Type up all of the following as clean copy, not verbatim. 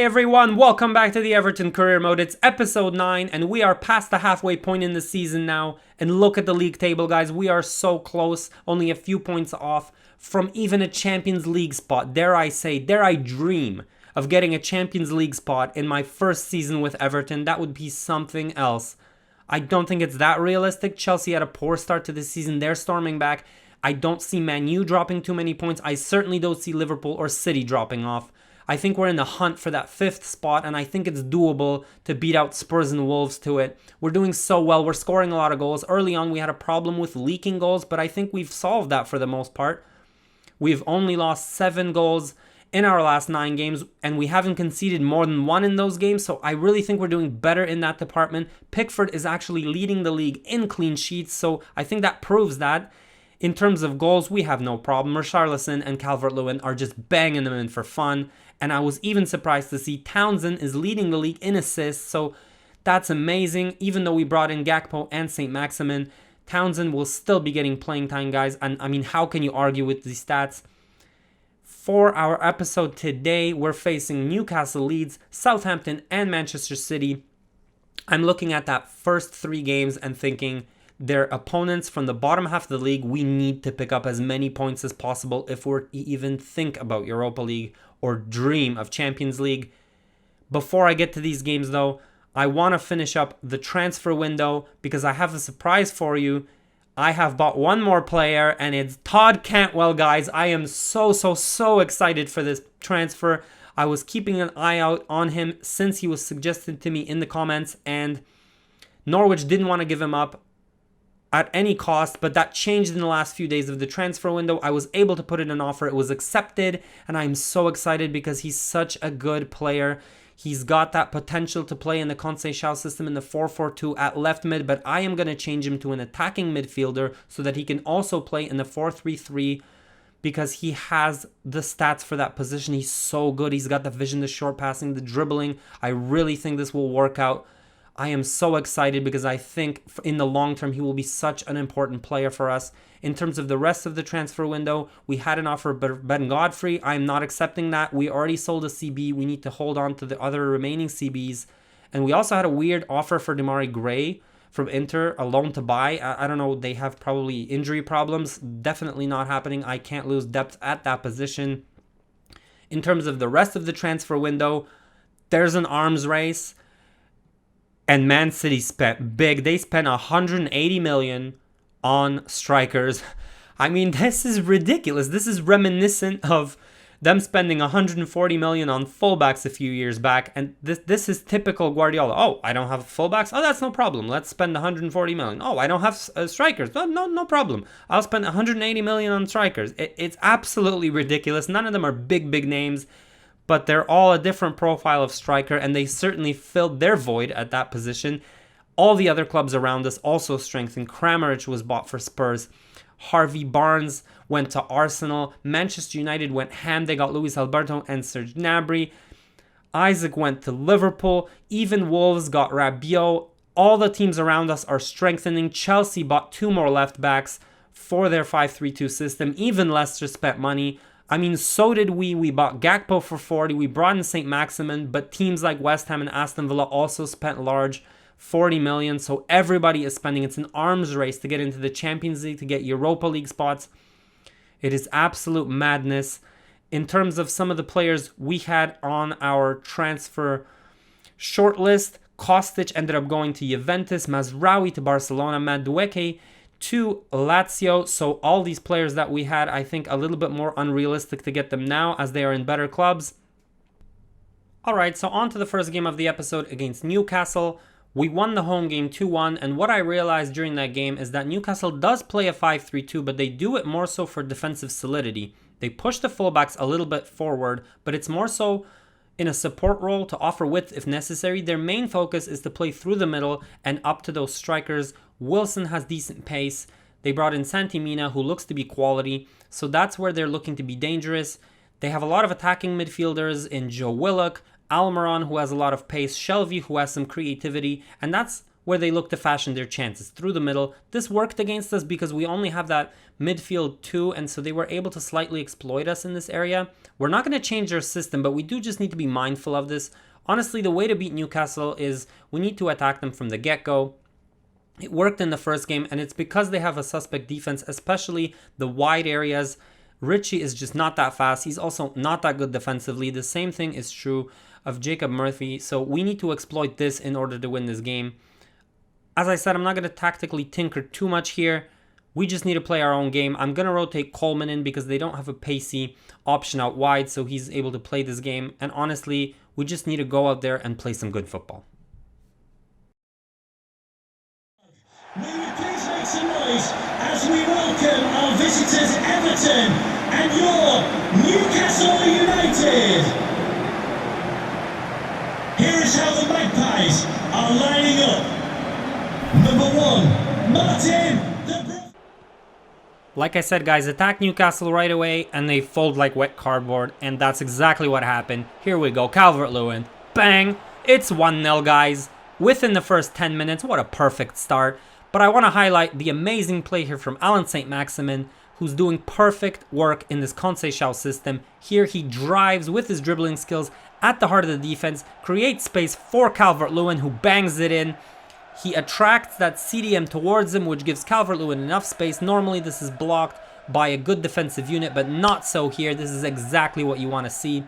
Hey everyone, welcome back to the Everton Career Mode. It's episode 9 and we are past the halfway point in the season now. And look at the league table, guys. We are so close, only a few points off from even a Champions League spot. Dare I say, dare I dream of getting a Champions League spot in my first season with Everton. That would be something else. I don't think it's that realistic. Chelsea had a poor start to the season. They're storming back. I don't see Man U dropping too many points. I certainly don't see Liverpool or City dropping off. I think we're in the hunt for that 5th spot, and I think it's doable to beat out Spurs and Wolves to it. We're doing so well. We're scoring a lot of goals. Early on, we had a problem with leaking goals, but I think we've solved that for the most part. We've only lost 7 goals in our last 9 games, and we haven't conceded more than 1 in those games, so I really think we're doing better in that department. Pickford is actually leading the league in clean sheets, so I think that proves that. In terms of goals, we have no problem. Richarlison and Calvert-Lewin are just banging them in for fun. And I was even surprised to see Townsend is leading the league in assists. So that's amazing. Even though we brought in Gakpo and St. Maximin, Townsend will still be getting playing time, guys. And I mean, how can you argue with these stats? For our episode today, we're facing Newcastle, Leeds, Southampton, and Manchester City. I'm looking at that first 3 games and thinking, their opponents from the bottom half of the league, we need to pick up as many points as possible if we're to even think about Europa League or dream of Champions League. Before I get to these games though, I want to finish up the transfer window because I have a surprise for you. I have bought one more player and it's Todd Cantwell, guys. I am so excited for this transfer. I was keeping an eye out on him since he was suggested to me in the comments, and Norwich didn't want to give him up at any cost, but that changed in the last few days of the transfer window. I was able to put in an offer. It was accepted, and I'm so excited because he's such a good player. He's got that potential to play in the Conceição system in the 4-4-2 at left mid, but I am going to change him to an attacking midfielder so that he can also play in the 4-3-3 because he has the stats for that position. He's so good. He's got the vision, the short passing, the dribbling. I really think this will work out. I am so excited because I think in the long term, he will be such an important player for us. In terms of the rest of the transfer window, we had an offer for Ben Godfrey. I'm not accepting that. We already sold a CB. We need to hold on to the other remaining CBs. And we also had a weird offer for Demarai Gray from Inter, a loan to buy. I don't know. They have probably injury problems. Definitely not happening. I can't lose depth at that position. In terms of the rest of the transfer window, there's an arms race. And Man City spent big. They spent 180 million on strikers. I mean, this is ridiculous. This is reminiscent of them spending 140 million on fullbacks a few years back. And this is typical Guardiola. Oh, I don't have fullbacks. Oh, that's no problem. Let's spend 140 million. Oh, I don't have strikers. Oh, no problem. I'll spend 180 million on strikers. It's absolutely ridiculous. None of them are big names, but they're all a different profile of striker, and they certainly filled their void at that position. All the other clubs around us also strengthened. Kramaric was bought for Spurs. Harvey Barnes went to Arsenal. Manchester United went ham. They got Luis Alberto and Serge Gnabry. Isaac went to Liverpool. Even Wolves got Rabiot. All the teams around us are strengthening. Chelsea bought 2 more left backs for their 5-3-2 system. Even Leicester spent money. I mean, so did we. We bought Gakpo for 40. We brought in St. Maximin, but teams like West Ham and Aston Villa also spent large, 40 million. So everybody is spending. It's an arms race to get into the Champions League, to get Europa League spots. It is absolute madness. In terms of some of the players we had on our transfer shortlist, Kostic ended up going to Juventus, Mazraoui to Barcelona, Madueke to Lazio. So all these players that we had, I think a little bit more unrealistic to get them now as they are in better clubs. Alright, so on to the first game of the episode against Newcastle. We won the home game 2-1, and what I realized during that game is that Newcastle does play a 5-3-2, but they do it more so for defensive solidity. They push the fullbacks a little bit forward, but it's more so in a support role to offer width if necessary. Their main focus is to play through the middle and up to those strikers. Wilson has decent pace. They brought in Santi Mina, who looks to be quality, so that's where they're looking to be dangerous. They have a lot of attacking midfielders in Joe Willock, Almiron, who has a lot of pace, Shelvey, who has some creativity, and that's where they look to fashion their chances through the middle. This worked against us because we only have that midfield 2, and so they were able to slightly exploit us in this area. We're not going to change our system, but we do just need to be mindful of this. Honestly, the way to beat Newcastle is we need to attack them from the get-go. It worked in the first game, and it's because they have a suspect defense, especially the wide areas. Richie is just not that fast. He's also not that good defensively. The same thing is true of Jacob Murphy, so we need to exploit this in order to win this game. As I said, I'm not going to tactically tinker too much here. We just need to play our own game. I'm going to rotate Coleman in because they don't have a pacey option out wide, so he's able to play this game. And honestly, we just need to go out there and play some good football. Will you please make some noise as we welcome our visitors Everton and your Newcastle United. Here is how the Magpies are lining up. Number 1, Martin. Like I said, guys, attack Newcastle right away and they fold like wet cardboard, and that's exactly what happened. Here we go, Calvert-Lewin. Bang! It's 1-0, guys. Within the first 10 minutes, what a perfect start. But I want to highlight the amazing play here from Alan Saint-Maximin, who's doing perfect work in this Conceição system. Here he drives with his dribbling skills at the heart of the defense, creates space for Calvert-Lewin, who bangs it in. He attracts that CDM towards him, which gives Calvert-Lewin enough space. Normally this is blocked by a good defensive unit, but not so here. This is exactly what you want to see.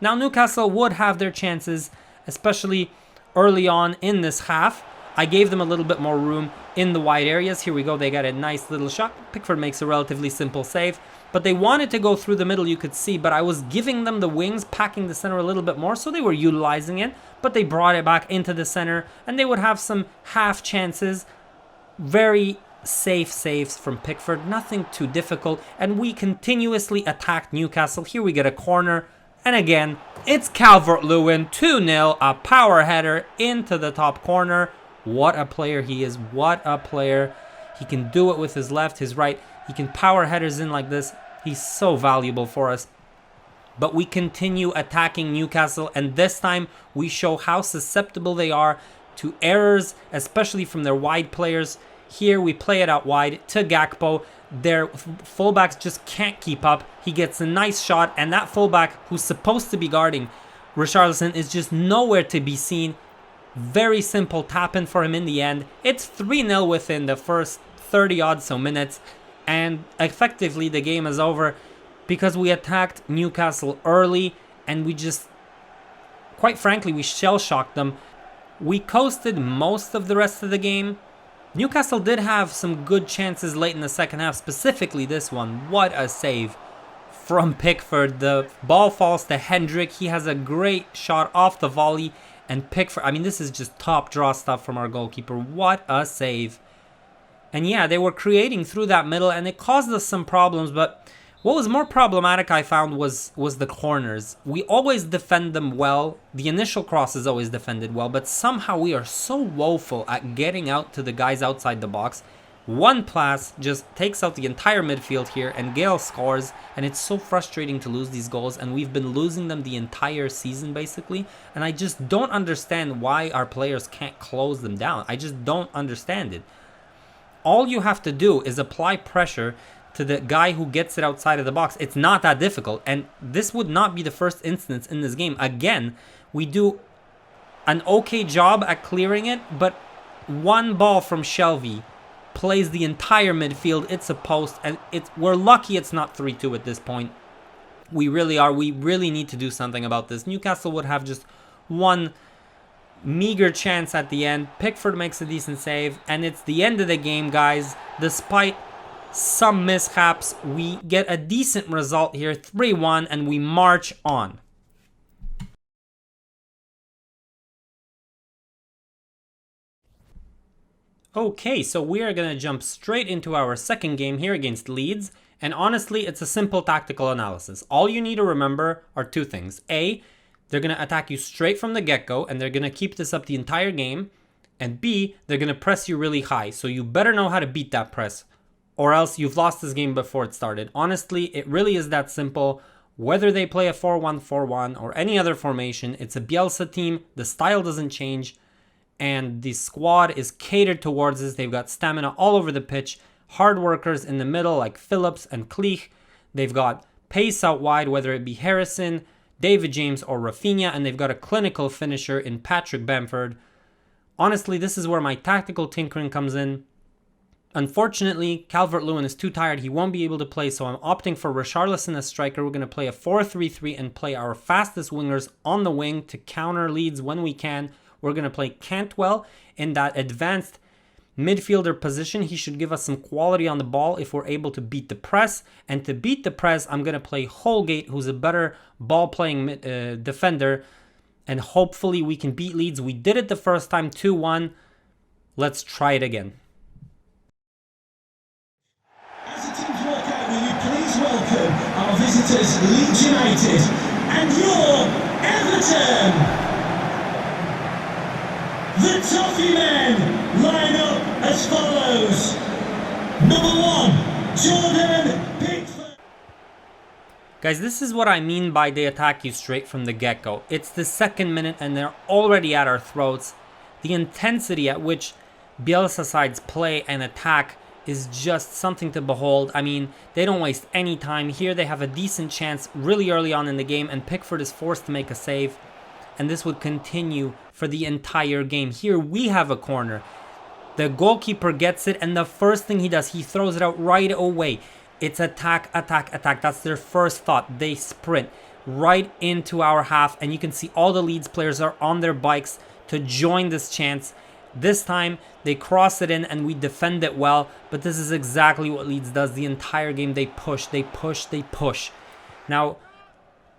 Now Newcastle would have their chances, especially early on in this half. I gave them a little bit more room in the wide areas. Here we go, they got a nice little shot. Pickford makes a relatively simple save, but they wanted to go through the middle, you could see, but I was giving them the wings, packing the center a little bit more, so they were utilizing it, but they brought it back into the center, and they would have some half chances. Very safe saves from Pickford, nothing too difficult, and we continuously attacked Newcastle. Here we get a corner, and again, it's Calvert-Lewin, 2-0, a power header into the top corner. What a player he is, what a player. He can do it with his left, his right. He can power headers in like this. He's so valuable for us. But we continue attacking Newcastle, and this time we show how susceptible they are to errors, especially from their wide players. Here we play it out wide to Gakpo. Their fullbacks just can't keep up. He gets a nice shot, and that fullback who's supposed to be guarding Richarlison is just nowhere to be seen. Very simple tap-in for him in the end. It's 3-0 within the first 30-odd so minutes, and effectively the game is over because we attacked Newcastle early, and we just, quite frankly, we shell-shocked them. We coasted most of the rest of the game. Newcastle did have some good chances late in the second half, specifically this one. What a save from Pickford. The ball falls to Hendrick. He has a great shot off the volley. And Pickford, I mean, this is just top draw stuff from our goalkeeper. What a save. And yeah, they were creating through that middle, and it caused us some problems. But what was more problematic, I found, was the corners. We always defend them well. The initial cross is always defended well, but somehow we are so woeful at getting out to the guys outside the box. One pass just takes out the entire midfield here, and Gale scores, and it's so frustrating to lose these goals, and we've been losing them the entire season basically, and I just don't understand why our players can't close them down. I just don't understand it. All you have to do is apply pressure to the guy who gets it outside of the box. It's not that difficult, and this would not be the first instance in this game. Again, we do an okay job at clearing it, but one ball from Shelvey plays the entire midfield. It's a post, and we're lucky it's not 3-2 at this point. We really are. We really need to do something about this. Newcastle would have just one meager chance at the end. Pickford makes a decent save, and it's the end of the game, guys. Despite some mishaps, we get a decent result here, 3-1, and we march on. Okay, so we are going to jump straight into our second game here against Leeds, and honestly, it's a simple tactical analysis. All you need to remember are two things. A, they're going to attack you straight from the get-go, and they're going to keep this up the entire game, and B, they're going to press you really high, so you better know how to beat that press, or else you've lost this game before it started. Honestly, it really is that simple. Whether they play a 4-1-4-1 or any other formation, it's a Bielsa team, the style doesn't change, and the squad is catered towards this. They've got stamina all over the pitch, hard workers in the middle like Phillips and Cleach. They've got pace out wide, whether it be Harrison, David James, or Rafinha, and they've got a clinical finisher in Patrick Bamford. Honestly, this is where my tactical tinkering comes in. Unfortunately, Calvert-Lewin is too tired. He won't be able to play, so I'm opting for Richarlison as striker. We're going to play a 4-3-3 and play our fastest wingers on the wing to counter Leeds when we can. We're going to play Cantwell in that advanced midfielder position. He should give us some quality on the ball if we're able to beat the press. And to beat the press, I'm going to play Holgate, who's a better ball-playing defender. And hopefully we can beat Leeds. We did it the first time, 2-1. Let's try it again. As the teams walk out, will you please welcome our visitors, Leeds United, and your Everton. The Toffee Men line up as follows. Number 1, Jordan Pickford. Guys, this is what I mean by they attack you straight from the get-go. It's the second minute and they're already at our throats. The intensity at which Bielsa sides play and attack is just something to behold. I mean, they don't waste any time. Here they have a decent chance really early on in the game and Pickford is forced to make a save. And this would continue for the entire game. Here we have a corner. The goalkeeper gets it and the first thing he does, he throws it out right away. It's attack, attack, attack. That's their first thought. They sprint right into our half and you can see all the Leeds players are on their bikes to join this chance. This time they cross it in and we defend it well, but this is exactly what Leeds does the entire game. They push, they push, they push. Now,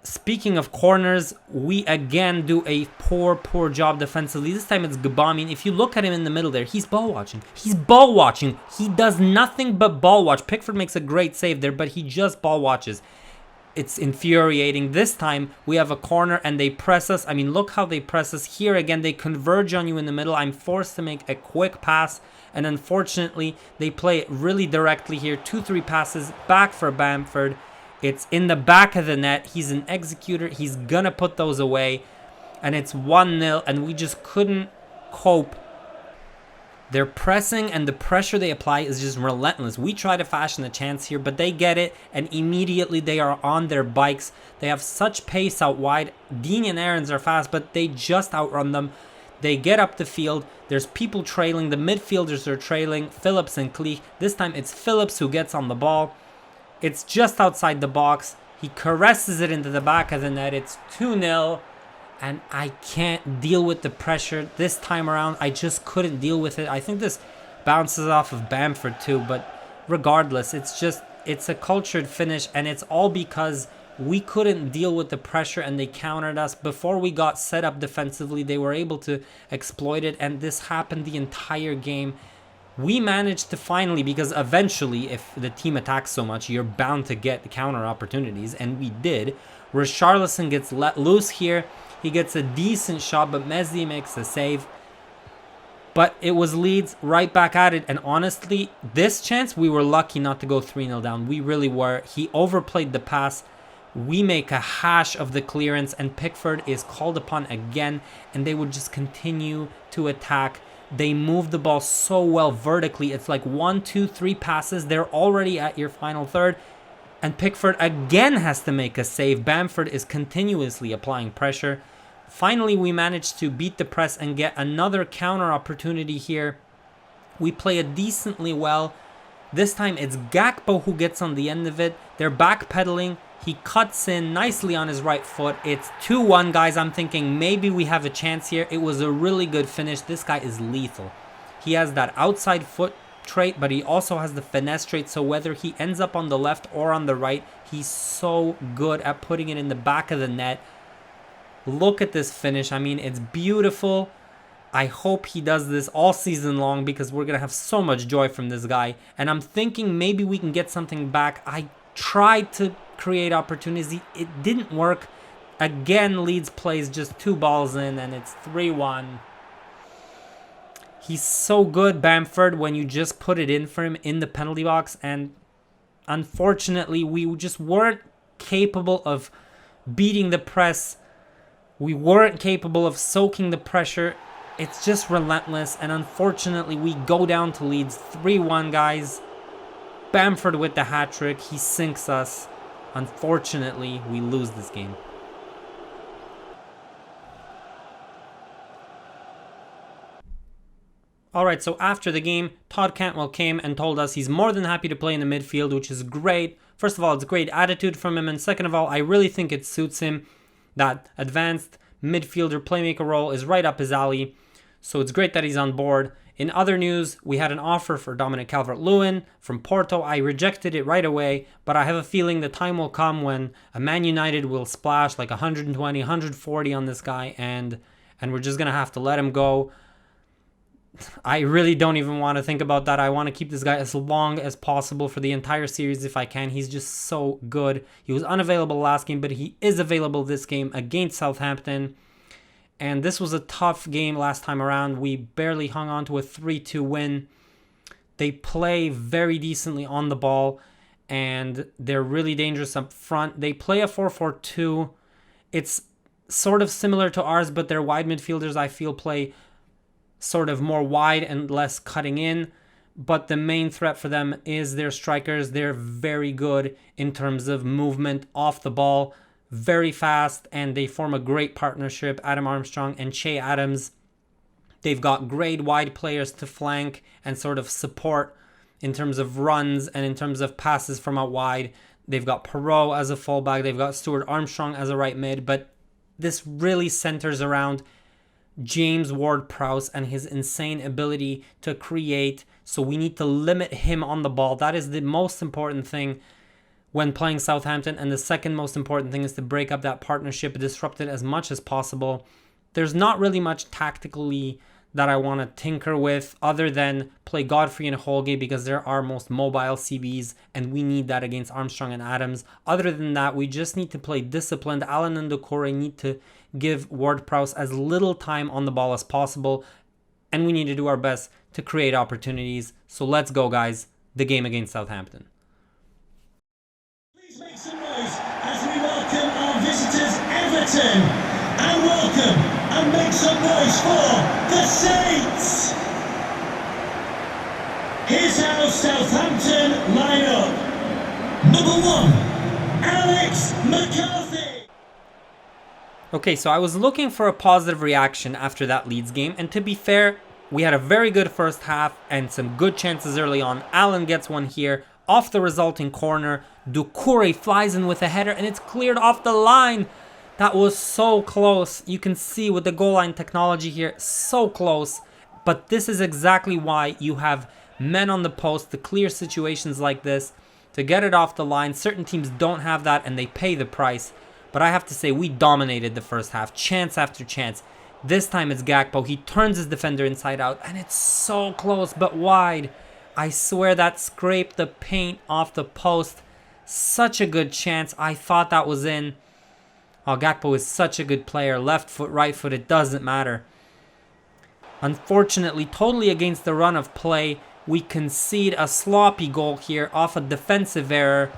speaking of corners, we again do a poor job defensively. This time it's Gbamin. If you look at him in the middle there, he's ball watching. He's ball watching. He does nothing but ball watch. Pickford makes a great save there, but he just ball watches. It's infuriating. This time we have a corner and they press us. I mean, look how they press us. Here again, they converge on you in the middle. I'm forced to make a quick pass. And unfortunately, they play it really directly here. 2-3 passes back for Bamford. It's in the back of the net. He's an executor. He's going to put those away. And it's 1-0. And we just couldn't cope. They're pressing and the pressure they apply is just relentless. We try to fashion a chance here, but they get it. And immediately they are on their bikes. They have such pace out wide. Dean and Aarons are fast, but they just outrun them. They get up the field. There's people trailing. The midfielders are trailing. Phillips and Cleach. This time it's Phillips who gets on the ball. It's just outside the box. He caresses it into the back of the net. It's 2-0. And I can't deal with the pressure this time around. I just couldn't deal with it. I think this bounces off of Bamford too. But regardless, it's a cultured finish. And it's all because we couldn't deal with the pressure and they countered us. Before we got set up defensively, they were able to exploit it. And this happened the entire game. We managed to finally, because eventually if the team attacks so much, you're bound to get the counter opportunities. And we did. Richarlison gets let loose here. He gets a decent shot, but Messi makes a save. But it was Leeds right back at it. And honestly, this chance, we were lucky not to go 3-0 down. We really were. He overplayed the pass. We make a hash of the clearance. And Pickford is called upon again. And they would just continue to attack. They move the ball so well vertically. It's like 1, 2, 3 passes. They're already at your final third. And Pickford again has to make a save. Bamford is continuously applying pressure. Finally, we managed to beat the press and get another counter opportunity here. We play it decently well. This time it's Gakpo who gets on the end of it. They're backpedaling. He cuts in nicely on his right foot. It's 2-1, guys. I'm thinking maybe we have a chance here. It was a really good finish. This guy is lethal. He has that outside foot trait, but he also has the finesse trait. So whether he ends up on the left or on the right, he's so good at putting it in the back of the net. Look at this finish. I mean, it's beautiful. I hope he does this all season long because we're going to have so much joy from this guy. And I'm thinking maybe we can get something back. I tried to create opportunities. It didn't work. Again, Leeds plays just 2 balls in and it's 3-1. He's so good, Bamford, when you just put it in for him in the penalty box. And unfortunately, we just weren't capable of beating the press. We weren't capable of soaking the pressure. It's just relentless, and unfortunately we go down to Leeds 3-1, guys. Bamford with the hat-trick, he sinks us. Unfortunately, we lose this game. Alright, so after the game, Todd Cantwell came and told us he's more than happy to play in the midfield, which is great. First of all, it's a great attitude from him, and second of all, I really think it suits him. That advanced midfielder playmaker role is right up his alley, so it's great that he's on board. In other news, we had an offer for Dominic Calvert-Lewin from Porto. I rejected it right away, but I have a feeling the time will come when a Man United will splash like 120, 140 on this guy, and we're just going to have to let him go. I really don't even want to think about that. I want to keep this guy as long as possible for the entire series if I can. He's just so good. He was unavailable last game, but he is available this game against Southampton. And this was a tough game last time around. We barely hung on to a 3-2 win. They play very decently on the ball, and they're really dangerous up front. They play a 4-4-2. It's sort of similar to ours, but their wide midfielders, I feel, play sort of more wide and less cutting in, but the main threat for them is their strikers. They're very good in terms of movement off the ball, very fast, and they form a great partnership, Adam Armstrong and Che Adams. They've got great wide players to flank and sort of support in terms of runs and in terms of passes from out wide. They've got Perot as a fullback, they've got Stuart Armstrong as a right mid, but this really centers around James Ward-Prowse and his insane ability to create, so we need to limit him on the ball. That is the most important thing when playing Southampton, and the second most important thing is to break up that partnership, disrupt it as much as possible. There's not really much tactically that I want to tinker with other than play Godfrey and Holgate because they're our most mobile CBs, and we need that against Armstrong and Adams. Other than that, we just need to play disciplined. Allen and Doucouré need to give Ward-Prowse as little time on the ball as possible, and we need to do our best to create opportunities. So let's go, guys. The game against Southampton. Please make some noise as we welcome our visitors, Everton, and welcome and make some noise for the Saints. Here's how Southampton line up. Number 1, Alex McCarthy. Okay, so I was looking for a positive reaction after that Leeds game, and to be fair, we had a very good first half and some good chances early on. Allen gets one here off the resulting corner. Doucouré flies in with a header, and it's cleared off the line. That was so close. You can see with the goal line technology here, so close. But this is exactly why you have men on the post to clear situations like this, to get it off the line. Certain teams don't have that, and they pay the price. But I have to say, we dominated the first half, chance after chance. This time it's Gakpo. He turns his defender inside out, and it's so close, but wide. I swear that scraped the paint off the post. Such a good chance. I thought that was in. Oh, Gakpo is such a good player. Left foot, right foot, it doesn't matter. Unfortunately, totally against the run of play, we concede a sloppy goal here off a defensive error.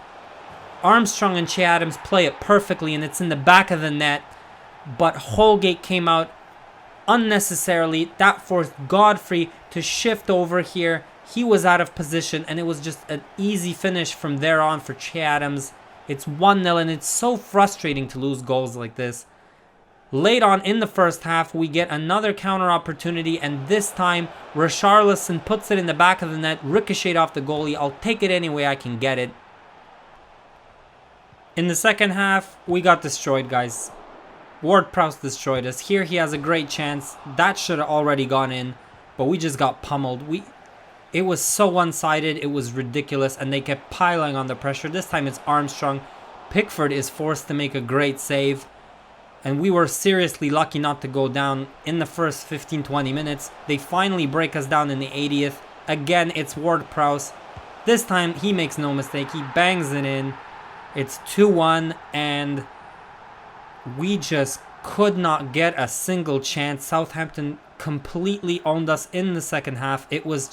Armstrong and Che Adams play it perfectly, and it's in the back of the net. But Holgate came out unnecessarily. That forced Godfrey to shift over here. He was out of position, and it was just an easy finish from there on for Che Adams. It's 1-0, and it's so frustrating to lose goals like this. Late on in the first half, we get another counter opportunity, and this time, Richarlison puts it in the back of the net, ricocheted off the goalie. I'll take it any way I can get it. In the second half, we got destroyed, guys. Ward-Prowse destroyed us. Here he has a great chance. That should have already gone in, but we just got pummeled. It was so one-sided, it was ridiculous, and they kept piling on the pressure. This time it's Armstrong. Pickford is forced to make a great save, and we were seriously lucky not to go down in the first 15-20 minutes. They finally break us down in the 80th. Again, it's Ward-Prowse. This time, he makes no mistake. He bangs it in. It's 2-1, and we just could not get a single chance. Southampton completely owned us in the second half. It was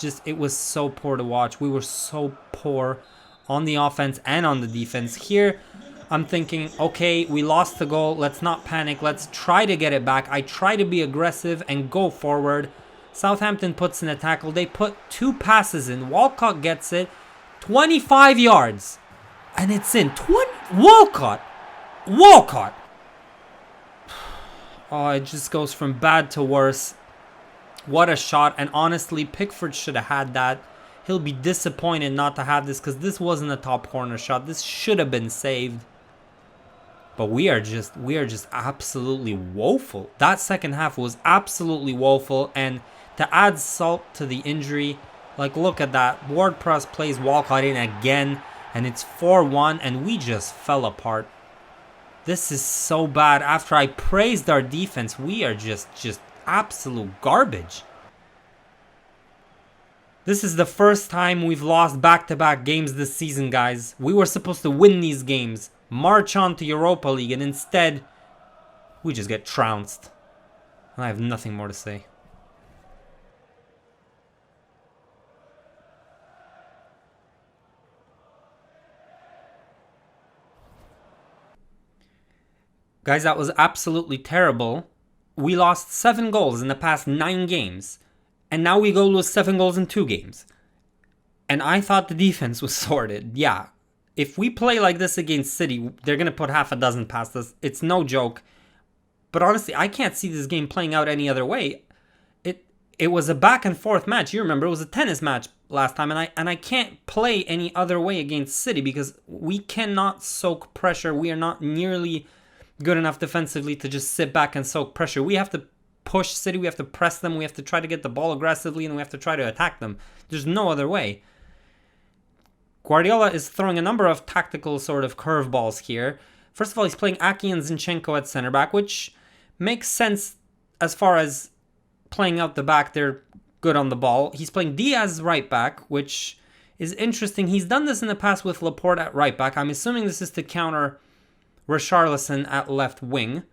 so poor to watch. We were so poor on the offense and on the defense. Here, I'm thinking, okay, we lost the goal. Let's not panic. Let's try to get it back. I try to be aggressive and go forward. Southampton puts in a tackle. They put 2 passes in. Walcott gets it. 25 yards. And it's in. Walcott. Oh, it just goes from bad to worse. What a shot. And honestly, Pickford should have had that. He'll be disappointed not to have this because this wasn't a top corner shot. This should have been saved. But we are just absolutely woeful. That second half was absolutely woeful. And to add salt to the injury, like look at that. Ward-Prowse plays Walcott in again. And it's 4-1 and we just fell apart. This is so bad. After I praised our defense, we are just absolute garbage. This is the first time we've lost back-to-back games this season, guys. We were supposed to win these games, march on to Europa League, and instead, we just get trounced. And I have nothing more to say. Guys, that was absolutely terrible. We lost 7 goals in the past 9 games. And now we go lose 7 goals in 2 games. And I thought the defense was sorted. Yeah, if we play like this against City, they're going to put half a dozen past us. It's no joke. But honestly, I can't see this game playing out any other way. It was a back and forth match. You remember, it was a tennis match last time. And I can't play any other way against City because we cannot soak pressure. We are not nearly good enough defensively to just sit back and soak pressure. We have to push City, we have to press them, we have to try to get the ball aggressively, and we have to try to attack them. There's no other way. Guardiola is throwing a number of tactical sort of curveballs here. First of all, he's playing Aki and Zinchenko at center back, which makes sense as far as playing out the back. They're good on the ball. He's playing Diaz right back, which is interesting. He's done this in the past with Laporte at right back. I'm assuming this is to counter Richarlison at left wing.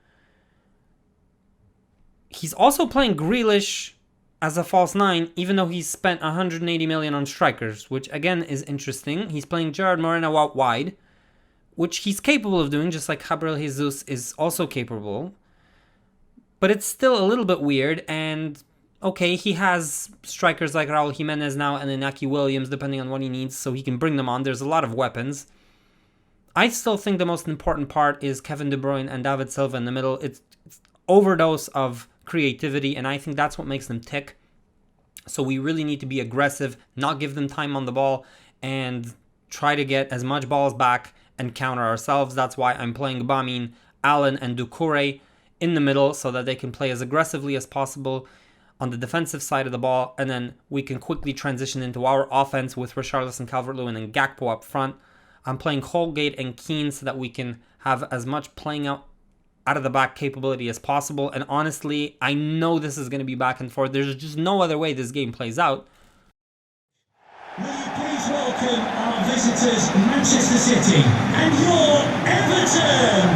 He's also playing Grealish as a false 9, even though he's spent 180 million on strikers, which again is interesting. He's playing Gerard Moreno out wide, which he's capable of doing, just like Gabriel Jesus is also capable. But it's still a little bit weird, and okay, he has strikers like Raul Jimenez now and Inaki Williams, depending on what he needs, so he can bring them on. There's a lot of weapons. I still think the most important part is Kevin De Bruyne and David Silva in the middle. It's overdose of creativity, and I think that's what makes them tick. So we really need to be aggressive, not give them time on the ball, and try to get as much balls back and counter ourselves. That's why I'm playing Bamin, Allen, and Doucouré in the middle so that they can play as aggressively as possible on the defensive side of the ball, and then we can quickly transition into our offense with Richarlison, Calvert-Lewin, and Gakpo up front. I'm playing Holgate and Keane so that we can have as much playing out of the back capability as possible. And honestly, I know this is going to be back and forth. There's just no other way this game plays out. Will you please welcome our visitors, Manchester City, and your Everton?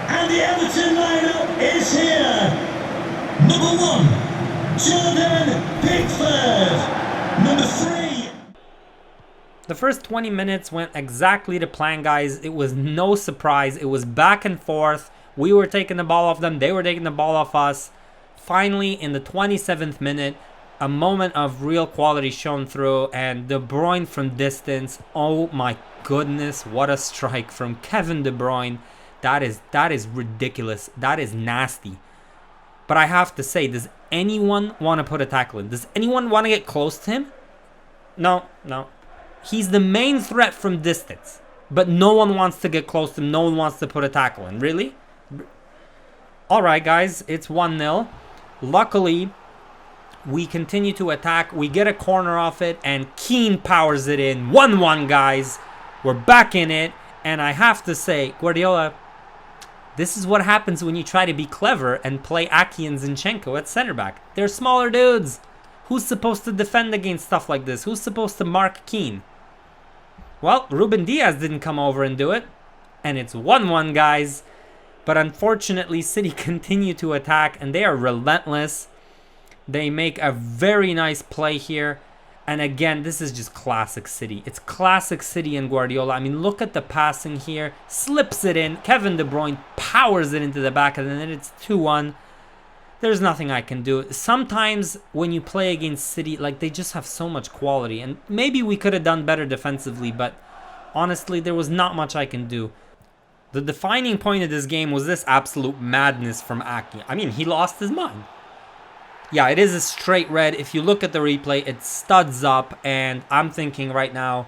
And the Everton lineup is here. Number 1, Jordan Pickford. Number 3. The first 20 minutes went exactly to plan, guys. It was no surprise. It was back and forth. We were taking the ball off them. They were taking the ball off us. Finally, in the 27th minute, a moment of real quality shone through. And De Bruyne from distance. Oh my goodness, what a strike from Kevin De Bruyne. That is ridiculous. That is nasty. But I have to say, does anyone want to put a tackle in? Does anyone want to get close to him? No. He's the main threat from distance, but no one wants to get close to him. No one wants to put a tackle in. Really? All right, guys, it's 1-0. Luckily, we continue to attack. We get a corner off it, and Keane powers it in. 1-1, guys. We're back in it, and I have to say, Guardiola, this is what happens when you try to be clever and play Aki and Zinchenko at center back. They're smaller dudes. Who's supposed to defend against stuff like this? Who's supposed to mark Keane? Well, Ruben Diaz didn't come over and do it. And it's 1-1, guys. But unfortunately, City continue to attack, and they are relentless. They make a very nice play here. And again, this is just classic City. It's classic City and Guardiola. I mean, look at the passing here. Slips it in. Kevin De Bruyne powers it into the back of the net. It's 2-1. There's nothing I can do. Sometimes when you play against City, like, they just have so much quality. And maybe we could have done better defensively, but honestly, there was not much I can do. The defining point of this game was this absolute madness from Aki. I mean, he lost his mind. Yeah, it is a straight red. If you look at the replay, it studs up, and I'm thinking right now,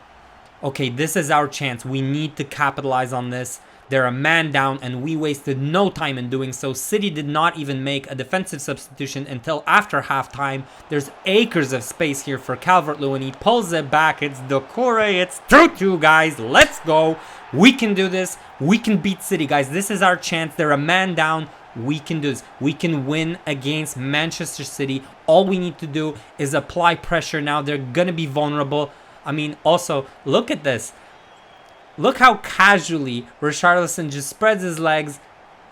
okay, this is our chance. We need to capitalize on this. They're a man down, and we wasted no time in doing so. City did not even make a defensive substitution until after halftime. There's acres of space here for Calvert-Lewin. He pulls it back. It's Doucouré. It's 2-2, guys. Let's go. We can do this. We can beat City, guys. This is our chance. They're a man down. We can do this. We can win against Manchester City. All we need to do is apply pressure now. They're going to be vulnerable. I mean, also, look at this. Look how casually Richarlison just spreads his legs.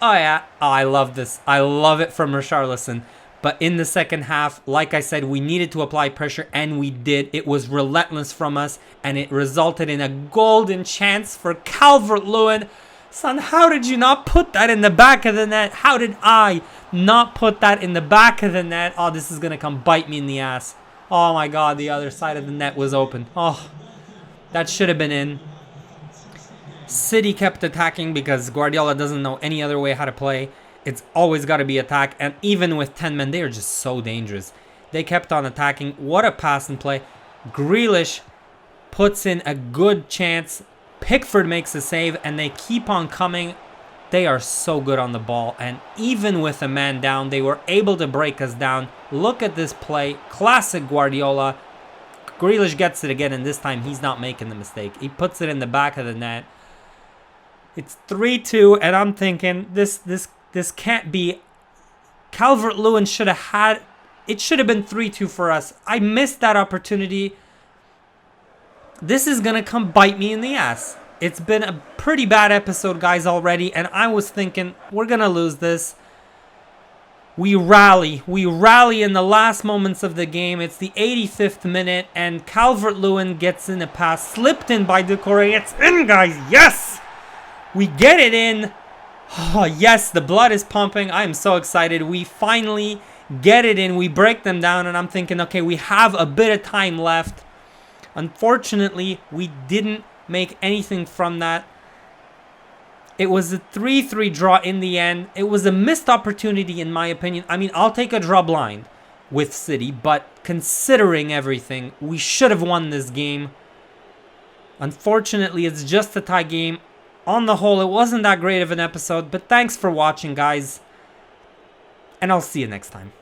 Oh, yeah. Oh, I love this. I love it from Richarlison. But in the second half, like I said, we needed to apply pressure, and we did. It was relentless from us, and it resulted in a golden chance for Calvert-Lewin. Son, how did you not put that in the back of the net? How did I not put that in the back of the net? Oh, this is going to come bite me in the ass. Oh, my God. The other side of the net was open. Oh, that should have been in. City kept attacking because Guardiola doesn't know any other way how to play. It's always got to be attack. And even with 10 men, they are just so dangerous. They kept on attacking. What a pass and play. Grealish puts in a good chance. Pickford makes a save, and they keep on coming. They are so good on the ball. And even with a man down, they were able to break us down. Look at this play. Classic Guardiola. Grealish gets it again, and this time he's not making the mistake. He puts it in the back of the net. It's 3-2, and I'm thinking this can't be. Calvert-Lewin should have had. It should have been 3-2 for us. I missed that opportunity. This is gonna come bite me in the ass. It's been a pretty bad episode, guys, already, and I was thinking we're gonna lose this. We rally in the last moments of the game. It's the 85th minute, and Calvert-Lewin gets in a pass, slipped in by Doucouré. It's in, guys. Yes. We get it in. Oh, yes, the blood is pumping. I am so excited. We finally get it in. We break them down, and I'm thinking, okay, we have a bit of time left. Unfortunately, we didn't make anything from that. It was a 3-3 draw in the end. It was a missed opportunity, in my opinion. I mean, I'll take a draw blind with City, but considering everything, we should have won this game. Unfortunately, it's just a tie game. On the whole, it wasn't that great of an episode, but thanks for watching, guys. And I'll see you next time.